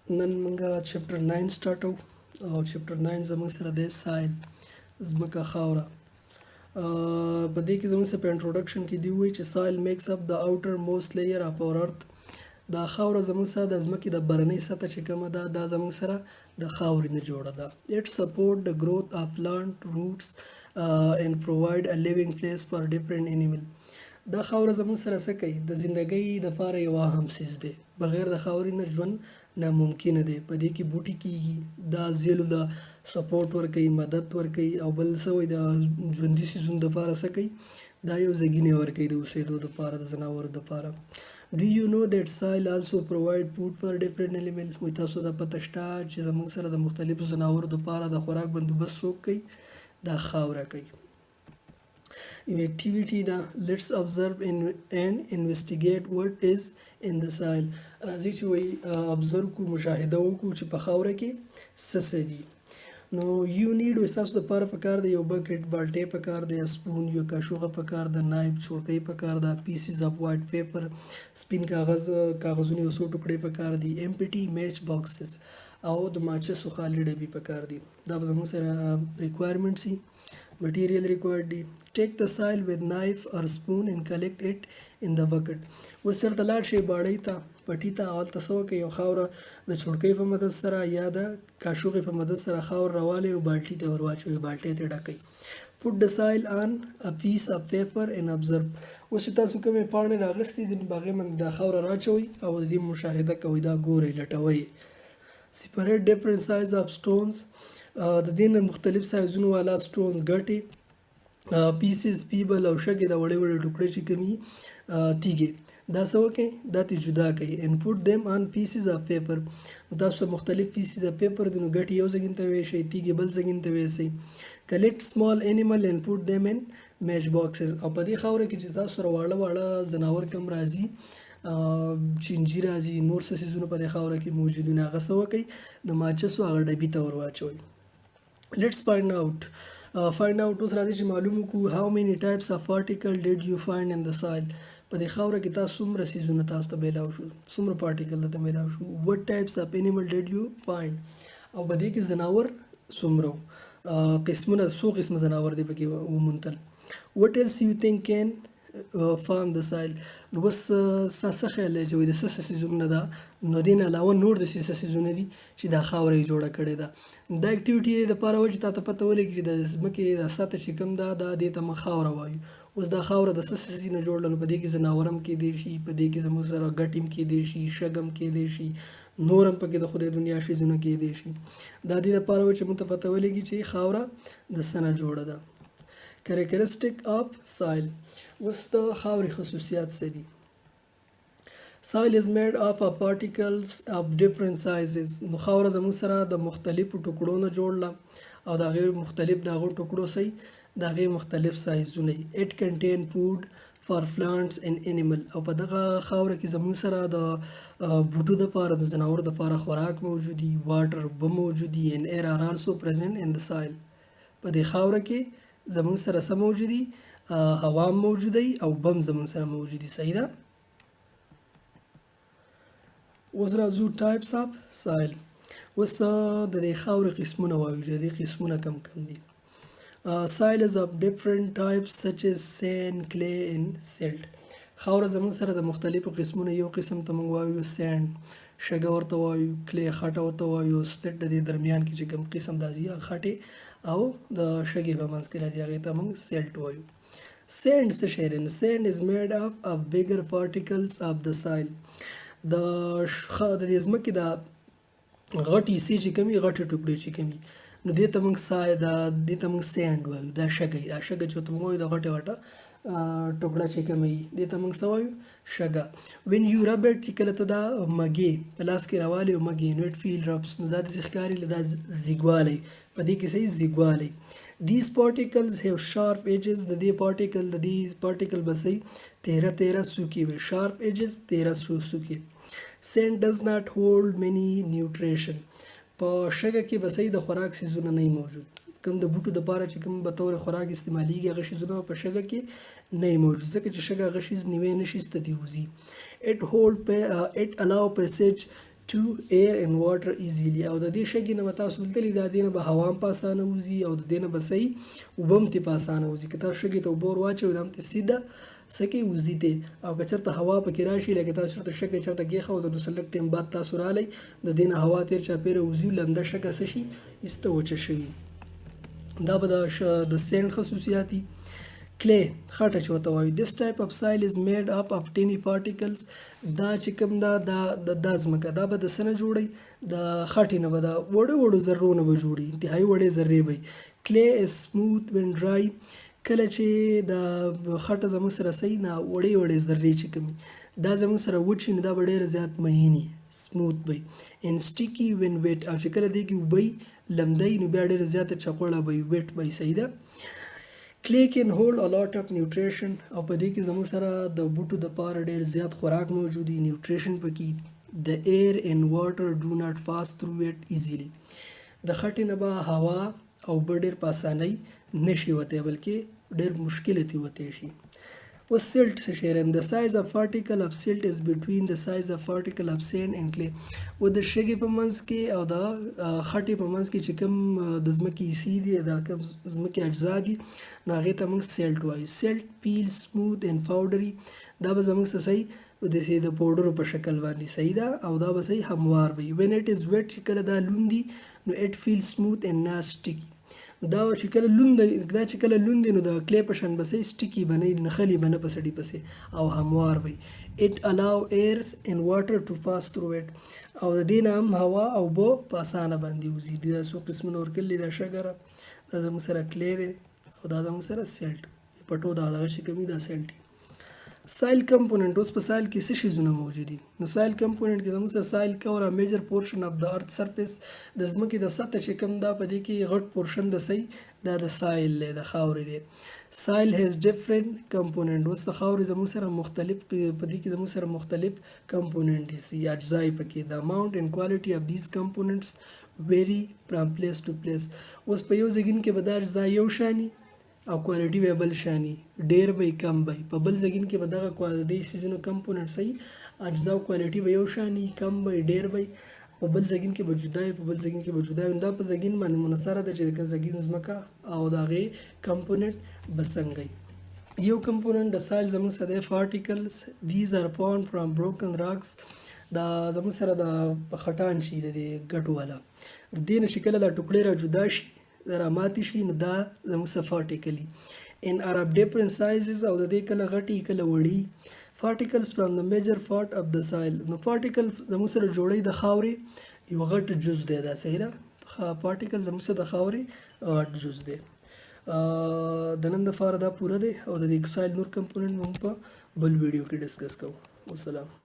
نن مونږه چپټر 9 سٹارټو او چپټر 9 زموږ سره د سایل ځمکه خاوره په دې کې زموږ سره په انټروډکشن کې دی وایي چې سایل میکس اپ د اوټر موست لیئر اف اور ارث دا خاوره زموږ سره د ځمکې د برنۍ سطح چې کومه ده دا زموږ سره د خاورې نه جوړه ده. It support the growth of plant roots and provide a living place for different animal. دا خاوره زموږ سره څه کوي؟ د زندګۍ دپاره یو اهم څیز دی. بغیر د خاورې نه ژوند ناممکنه دی. په دې کې بوټي کیږي، دا زیلو د سپورټ ورکوي، مدد ورکوي، او بل څه وایي د ژوندي څیزونو دپاره څه کوي؟ دا یو ځګینې ورکوي د اوسېدو دپاره، د ځناورو دپاره. Do you know that soil also provide food for different animals؟ وایي تاسو ته پته شته چې زموږ سره د مختلفو ځناورو دپاره د خوراک بندوبست څوک کوي؟ دا خاوره کوي. یو اکټیویټي ده. لیټس observe and investigate what is in the soil. راځئ چې وایي ابزرو کو، مشاهده وکړو چې په خاوره کې څه دي. نو یو نیډ وایي ستاسو دپاره پکار دی یو بکټ، بالټۍ پکار دی، سپون، یو کاشوغه پکار ده، نایف، چوړکۍ پکار ده، پیسز اف وایټ پیپر، سپین کاغذونه یو څو ټوکړې پکار دي، امپټي میچ باکسز او د ماچسو خالي ډبې پکار دي. دا به زموږ سره ریکوایرمنټ سي. Material required دی. Take the soil with knife or spoon and collect it in the bucket. اوس چېرته لاړ شئ باړۍ ته، پټي ته، هلته څه وکړئ؟ یو خاوره د چوړکۍ په مدد سره یا د کاشوغې په مدد سره خاوره راوالئ او بالټي ته ور واچوئ، بالټۍ ته ډکئ. Put the soil on a piece of paper and observe. اوس چې تاسو کومې پاڼې راغستې دي په هغې باندې دا خاوره راچوئ او د دې مشاهده کوئ، دا ګورئ، لټوئ. Separate different size of stones. د دې نه مختلف سایزونو والا سټونز، ګټې، پیسز، پیبل او شګې، د وړې وړې ټوکړې چې کومې تیږې، دا څه وکړئ؟ دا ترې جدا کړئ. and put them on pieces of paper. تاسو مختلف پیسز اف پیپر دي، نو ګټې یو ځګین ته ویشئ، تیږې بل ځګین ته ویسئ. collect small animal and put them in match boxes. او په دې خاوره کې چې تاسو سره واړه واړه ځناور کم راځي، چینجي راځي، نور څه څیزونه په دې خاوره کې موجود وي، هغه څه وکړئ؟ د ماچسو هغه ډبي ته ور واچوئ. Let's find out. اوس راځي چې معلوم وکړو how many types of particle did you find in the soil. په دې خاوره کې تاسو څومره څیزونه تاسو ته میلاو شو، څومره پارټیکل ته میلاو شو. what types of animal did you find. او په دې کې ځناور څومره قسمونه، څو قسمه ځناور دی پکې وموندل. what else you think can farm the soil. نو بس څه خیال دی چې وایي د څه څیزونه ده، نو دې نه علاوه نور د څه څیزونه دي چې دا خاوره یې جوړه کړې ده. دا اکټیویټي د دپاره وایي چې تا ته پته ولګي چې د ځمکې د سطح چې کوم ده دا دې ته موږ خاوره وایو. اوس دا خاوره د څه څیز نه جوړه، نو په دې کې ځناور هم کیدی شي، په دې کې زموږ سره ګټې هم کیدی شي، شګ هم کیدی شي، نور هم پکې د خدای دنیا څیزونه کیدی شي. دا دې دپاره وایي چې موږ ته پته ولګي چې خاوره د څه نه جوړه ده. characteristic of soil. اوس د خاورې خصوصیات څه دي؟ soil is made up of particles of different sizes. نو خاوره زموږ سره د مختلفو ټوکړو نه جوړله او د هغې مختلف د هغو ټوکړو څه د هغې مختلف سایزونه. it contain food for plants and animal. او په دغه خاوره کې زموږ سره د بوټو دپاره، د ځناورو دپاره خوراک موجود دي، واټر اوبه موجود دي. and air are also present in the soil. په دې خاوره کې زموږ سره څه موجود دي؟ هوا موجود دی او بم زموږ سره موجود دي. صحیح ده؟ اوس راځو ټایپس اف سایل. اوس د دې خاورې قسمونه وایو چې د دې قسمونه کم دي. سایل از اف ډفرنٹ ټایپس such as sand, clay and silt. خاوره زموږ سره د مختلفو قسمونه، یو قسم ته موږ وایو سینډ، شګه ورته وایو، کلی خټه ورته وایو، سلټ د دې درمیان کې چې کوم قسم راځي هغه خټې او د شګې په منځ کې راځي هغې ته موږ سیلټ وایو. سینډ څه شی دی؟ نو سینډ از میډ اف of bigger particles of the soil. د دې ځمکې د غټې حصې چې کومي، غټې ټوکړې چې کومي، نو دې ته موږ دې ته موږ سینډ وایو. دا شګه چې ورته موږ وایو د غټه ټوکړه چې کومه وي، دې ته موږ څه وایو؟ شګه. when you rub it، چې کله ته دا مږې په لاس کې راوالې او مږې، نو it feel rubs، نو دا داسې ښکاري دا زیږوالی، په دې کې صحیح زیږوالی. these particles have sharp edges. د دې پارټیکل به صحیح تیره سوکې وي. sharp edges، تیره سوکې. sand does not hold many nutrition. په شګه کې به صحیح د خوراک څیزونه نه موجود، کوم د بوټو دپاره چې کوم به طور خوراک استعمالیږي هغه څیزونه په شګه کې نه موجود، ځکه چې شګه هغه څیز نیوی نشي ستدي وځي. it allow passage to air and water easily او د دې شګې نه به تاسو ولیدلي دا دې نه به هوا هم په اسانه وځي او د دې نه به صحیح اوبه هم ترې په اسانه وځي که تاسو شګې ته اوبه ور واچوئ نو هم ترې سیده څه کوي وځي ته او که چېرته هوا پکې راشي لکه تاسو چېرته شګه چېرته کېښوده نو څه لږ ټایم بعد تاسو رالی د دې نه هوا تېر چاپېره وځي لنده شګه څه شي ایسته وچه شوي دا به د سینډ خصوصیات دي clay خټه چې ورته وایي this type of soil is made up of tiny particles دا چې کوم دا ځمکه دا به د څه نه جوړی د خټې نه به د وړو وړو ذرو نه به جوړي انتهایي وړې ذرې به clay is smooth when dry کله چې د خټه زموږ سره صحیح نه وړې وړې ذرې چې کومي دا زموږ سره وچ وي نو دا به ډېره زیات مهینې سموث وي and sticky when wet او چې کله دې کې اوبه لمدی نو بیا ډېره زیاته چقوړه به وي ویټ به صحیح ده clay can hold a lot of nutrition او په دې کې زموږ سره د بوټو دپاره ډېر زیات خوراک موجود وي نیوټریشن پکې the air and water do not pass through it easily د خټې نه به هوا او اوبه ډېر په اسانۍ نشي وتی بلکې ډېر مشکله ترې وتی شي اوس silt څه شی دی the size of particle of silt is between the size of particle of sand and clay و د شګې په منځ کې او د خټې په منځ کې چې کوم د ځمکې حصې دي دا کوم ځمکې اجزا دي نو هغې ته موږ silt وایو silt peel smooth and powdery دا به زموږ څه صحیح د پوډرو په شکل باندې صحیح ده او دا به صحیح هموار وي when it is wet چې کله دا لوند دي نو it feels smooth and not sticky دا چې کله لوند دی نو د کلی په شان به صحیح سټیکي به نه نښلي به نه په سړي پسې او هموار وي it allow airs and water to pass through it او د دې نه هم هوا او اوبه په اسانه باندې وځي دي دا څو قسمونه ورکړلي دا شګره دا زموږ سره کلی دی او دا زموږ سره سیلټ پټو دا دغه چې کومي دا سیلټ سایل کمپوننټ اوس په سایل کې څه شیزونه موجود دي نو سایل کمپوننټ کې زموږ سره سایل کور ا میجر پورشن اف د ارث سرفیس د ځمکې د سطح چې کوم دا په دې کې غټ پورشن د صحیح دا د سایل دی د خاورې دی سایل هیز ډیفرنٹ کمپوننټ اوس د خاورې زموږ سره مختلف په دې کې زموږ سره مختلف کمپوننټ دي اجزای پکې د اماونټ اینڈ کوالټي اف دیز کمپوننټس ویری فرام پلیس ټو پلیس اوس په یو ځای کې به دا اجزا یو شانی او کوالټي به بل شانی ډیر به کم به په بل ځای کې به دغه کوالټي سيزونو کمپوننټ صحیح اجزا او کوالټي به یو شانی کم به ډیر به په بل ځای کې به جدا په بل ځای کې به جدا دا په ځای باندې منحصره ده چې د ځای ځمکه او دغه کمپوننټ بسنګي یو کمپوننټ د سایل زموږ سره د پارټیکلز دیز ار فاوند فرام بروکن راکس دا زموږ سره د خټان شي د ګټو والا دین شکل لا ټوکړي را جدا شي را ماتي شي نو دا زموږ سره پارټیکلی ان ار اف ډیفرنٹ سایزز او د دې کله غټي کله وړي particles from the major part of the soil نو پارټیکل زموږ سره جوړي د خاورې یو غټ جز دی دا صحیح ده پارټیکل زموږ سره د خاورې غټ جز دی د نن دپاره دا پوره دی او د دې سایل نور کمپوننټ موږ په بل ویډیو کې ډسکس کوو والسلام